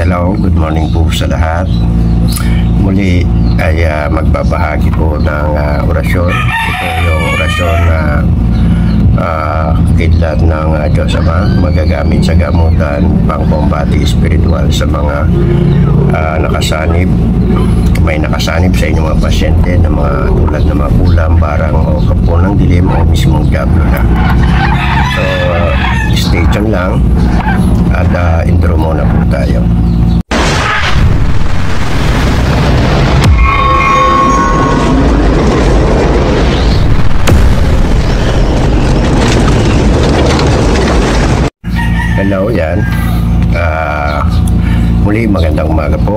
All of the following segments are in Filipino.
Hello, good morning po sa lahat. Muli ay magbabahagi po ng orasyon. Ito yung orasyon na kidlat ng Diyos Ama, magagamit sa gamutan pang-combati spiritual sa mga nakasanib. May nakasanib sa inyong mga pasyente na mga tulad ng mga kulam, barang o kapo ng dilim o mismong diablo na. So, stay tuned lang at intro muna po tayo. Hello, yan. Muli, magandang umaga po.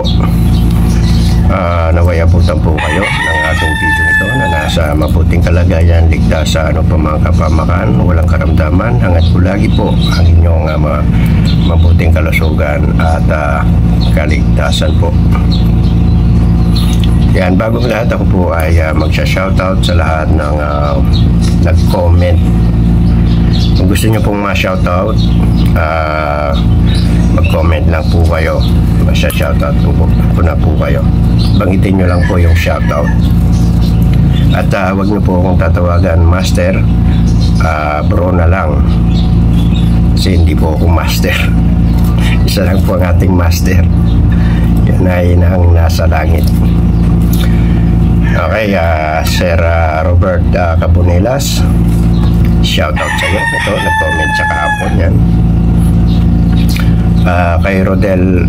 Naway abutan po kayo ng ating video nito na nasa mabuting kalagayan, ligtas sa ano pa mga kapamakan, walang karamdaman, hangad po lagi po ang inyong mabuting kalusugan at kaligtasan po. Yan, bagong lahat ako po ay magsha-shoutout sa lahat ng nag-comment. Kung gusto nyo pong ma-shoutout, mag-comment lang po kayo. Masya-shoutout po na po kayo. Banggitin nyo lang po yung shoutout. At huwag nyo po akong tatawagan master, bro na lang. Kasi hindi po ako master. Isa lang po ang ating master. Yan ay ang nasa langit. Okay, Sir Robert Cabonelas, shoutout sa iyo. Ito, nag-comment sa kahapon yan. Kay Rodel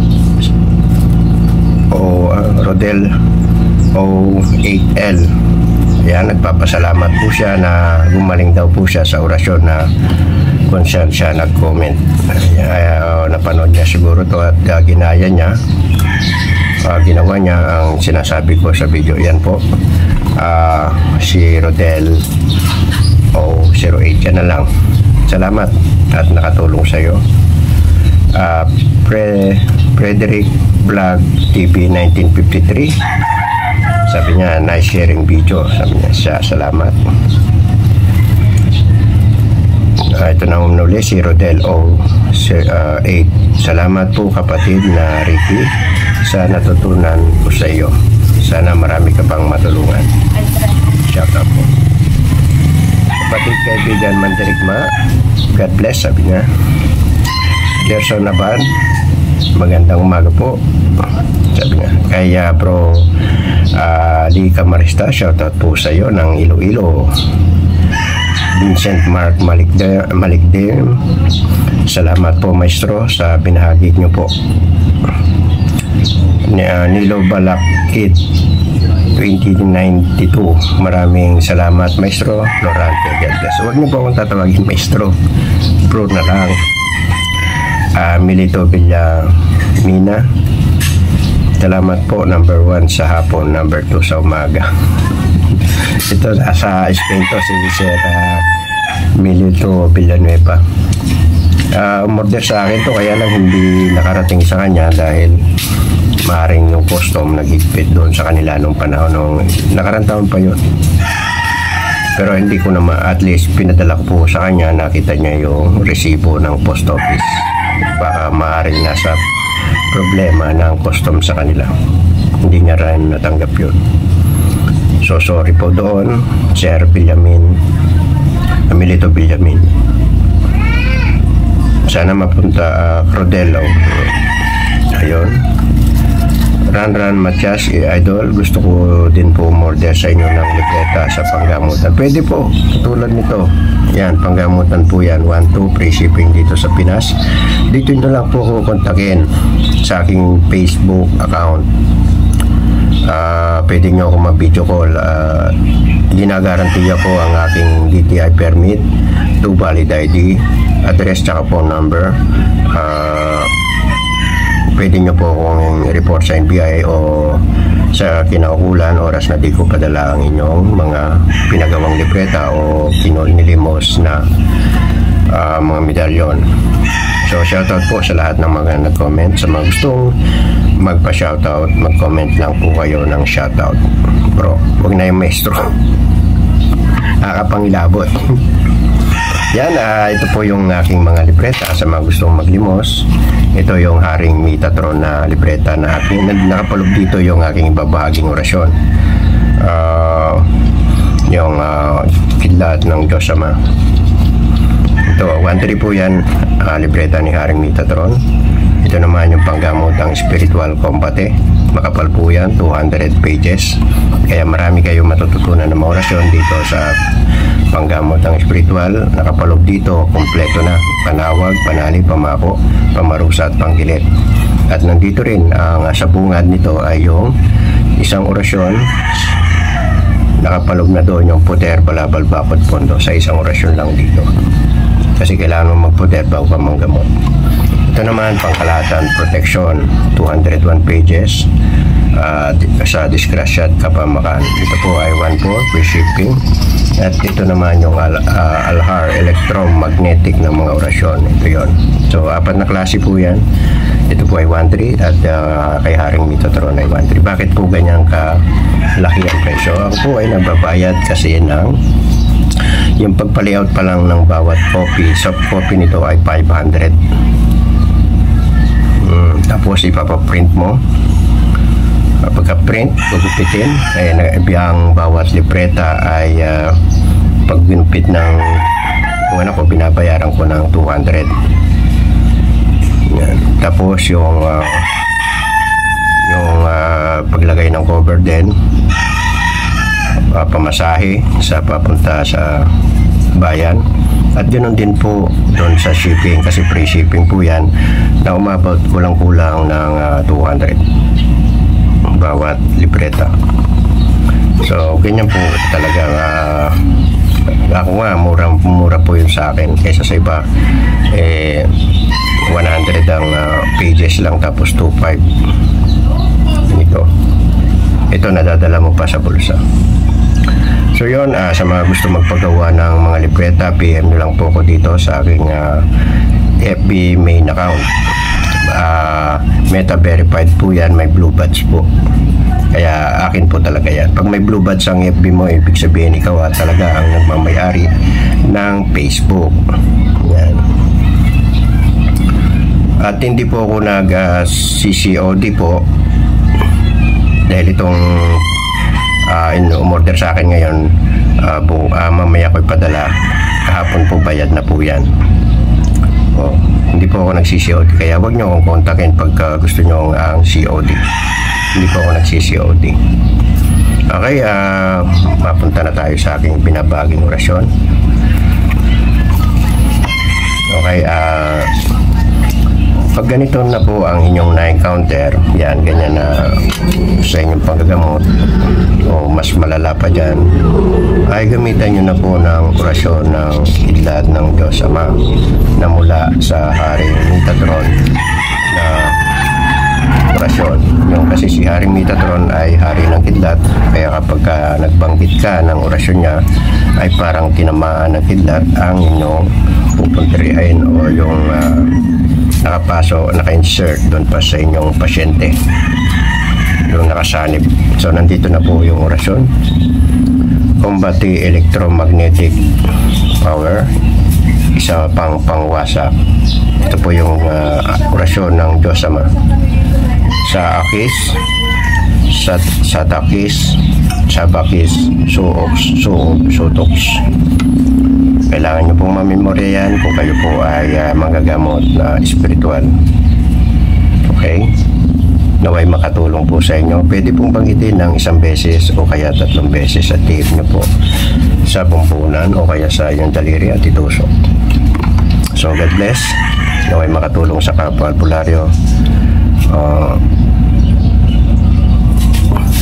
O8L, yan, nagpapasalamat po siya na gumaling daw po siya sa orasyon na kung saan siya nag-comment. Napanood niya siguro to at ginaya niya, ginawa niya ang sinasabi ko sa video. Yan po, si Rodel O08 yan na lang. Salamat at nakatulong sa iyo. Frederick Vlog TV 1953, sabi niya nice sharing video, sabi niya siya, salamat. Ito na umuli si Rodel O8, salamat po kapatid na Ricky, sana natutunan ko sa iyo, sana marami ka pang matulungan. Shout out po kapatid kaibigan Mandirigma, God bless, sabi niya. Gerson Naban, magandang umaga po, sabi nga. Kaya bro Lee Camarista, shoutout po sa iyo ng Iloilo. Vincent Mark Malikdem, salamat po maestro sa binahagi nyo po. Nilo Balakit 2092, maraming salamat maestro. Lorante Gelgas, huwag niyo po akong tatawagin maestro, bro na lang. Milito Villamina, salamat po, number 1 sa hapon, number 2 sa umaga. Ito sa Spain to, si Sir Milito Villanueva. Umorder sa akin to, kaya lang hindi nakarating sa kanya dahil maaaring yung custom naghigpit doon sa kanila nung panahon nung nakarang taon pa yun. Pero hindi ko naman, at least pinadala ko po sa kanya, nakita niya yung resibo ng post office. Baka maaaring nasa problema ng custom sa kanila, hindi niya rin natanggap yun. So sorry po doon, Sir Milito Villamin. Sana mapunta Crodelo. Ayun, Ran Matias, Idol, gusto ko din po umorder sa inyo ng libreta sa panggamutan. Pwede po, tulad nito. Yan, panggamutan po yan, 1-2, free shipping dito sa Pinas. Dito nyo lang po ako kontakin sa aking Facebook account. Pwede nyo ako mag-video call. Ginagarantiya ko ang aking DTI permit, 2 valid ID, address tsaka phone number. Pwede nyo po akong report sa NBI o sa kinaukulan oras na di ko padala ang inyong mga pinagawang libreta o nilimos na mga medalyon. So shoutout po sa lahat ng mga nag-comment. Sa mga gustong magpa-shoutout, mag-comment lang po kayo ng shoutout. Bro, huwag na yung maestro. Nakakapangilabot. Yan, ito po yung aking mga libreta sa mga gustong maglimos. Ito yung Haring Metatron na libreta na aking nakapaloob dito yung aking ibabahaging orasyon. Yung kidlat ng Diyos Ama. Ito, 1-3 po yan, libreta ni Haring Metatron. Ito naman yung panggamotang spiritual combate. Makapal po yan, 200 pages. Kaya marami kayong matututunan ng mga orasyon dito sa panggamotang spiritual. Nakapaloob dito, kompleto na. Panawag, panali, pamako, pamarusa at panggilit. At nandito rin, ang sa bungad nito ay yung isang orasyon. Nakapaloob na doon yung puter, balabal, bakod, pondo sa isang orasyon lang dito. Kasi kailangan mo magputer bago ka manggamot. Ito naman, pangkalahatan protection, 201 pages sa disgrasya at kapamakan. Ito po ay 1-4 free shipping. At ito naman yung Alhar electromagnetic ng mga orasyon. Ito yon. So, 4 na klase po yan. Ito po ay 1-3 at kay Haring Metatron ay 1-3. Bakit po ganyan kalaki ang presyo? Ako po ay nagbabayad kasi ng yung pagpa-layout pa lang ng bawat copy. Soft copy nito ay 500. Tapos ipapaprint mo. Pagka-print, gugupitin. Ang bawat libreta ay pag ginupit ng binabayaran ko ng 200. Yan. Tapos yung paglagay ng cover din, pamasahe sa papunta sa bayan. At ganoon din po doon sa shipping, kasi free shipping po yan, na umabot kulang-kulang ng 200 bawat libreta. So ganyan po talaga. Ako nga, mura po yun sa akin kaysa sa iba 100 ang pages lang, tapos 2.5 ito nadadala mo pa sa bulsa. So yun, sa mga gusto magpagawa ng mga libreta, PM nyo lang po ko dito sa aking FB main account. Meta verified po yan, may blue badge po. Kaya akin po talaga yan. Pag may blue badge ang FB mo, ibig sabihin ikaw talaga ang nagmamayari ng Facebook. Yan. At hindi po ako nag-CCOD po dahil itong in-order sa akin ngayon, mamaya ko ipadala. Kahapon po bayad na po yan. Hindi po ako nag-CCOD, kaya wag nyo akong kontakin pagka gusto nyo ang COD. Hindi po ako nag-CCOD. Okay, mapunta na tayo sa aking binabaging orasyon. Okay, pag ganito na po ang inyong na-encounter, yan, ganyan na sa inyong panggagamot, o mas malala pa dyan, ay gamitan nyo na po ng orasyon ng kidlat ng Diyos Ama na mula sa Haring Metatron na orasyon. Yung kasi si Haring Metatron ay hari ng kidlat, kaya kapag nagbanggit ka ng orasyon niya, ay parang tinamaan ng kidlat ang inyong pupunterihin o yung naka-insert doon pa sa inyong pasyente, yung nakasanib. So nandito na po yung orasyon. Combate electromagnetic power, isa pang pangwasak. Ito po yung orasyon ng Diyos Ama. Sa Akis, sa Takis, sa Bakis, Sutoks. Kailangan nyo pong mamemorya yan kung kayo po ay manggagamot na spiritual. Okay? Naway makatulong po sa inyo. Pwede pong banggitin ng 1 beses o kaya 3 beses at tip nyo po sa bumpunan o kaya sa inyong daliri at itusok. So God bless. Naway makatulong sa kapwa albularyo.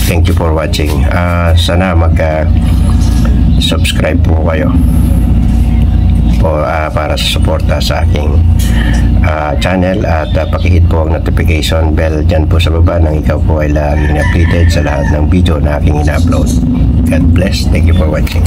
Thank you for watching. Sana mag-subscribe po kayo para sa suporta sa aking channel, at pakihit po ang notification bell dyan po sa baba nang ikaw po ay laging updated sa lahat ng video na aking ina-upload. God bless. Thank you for watching.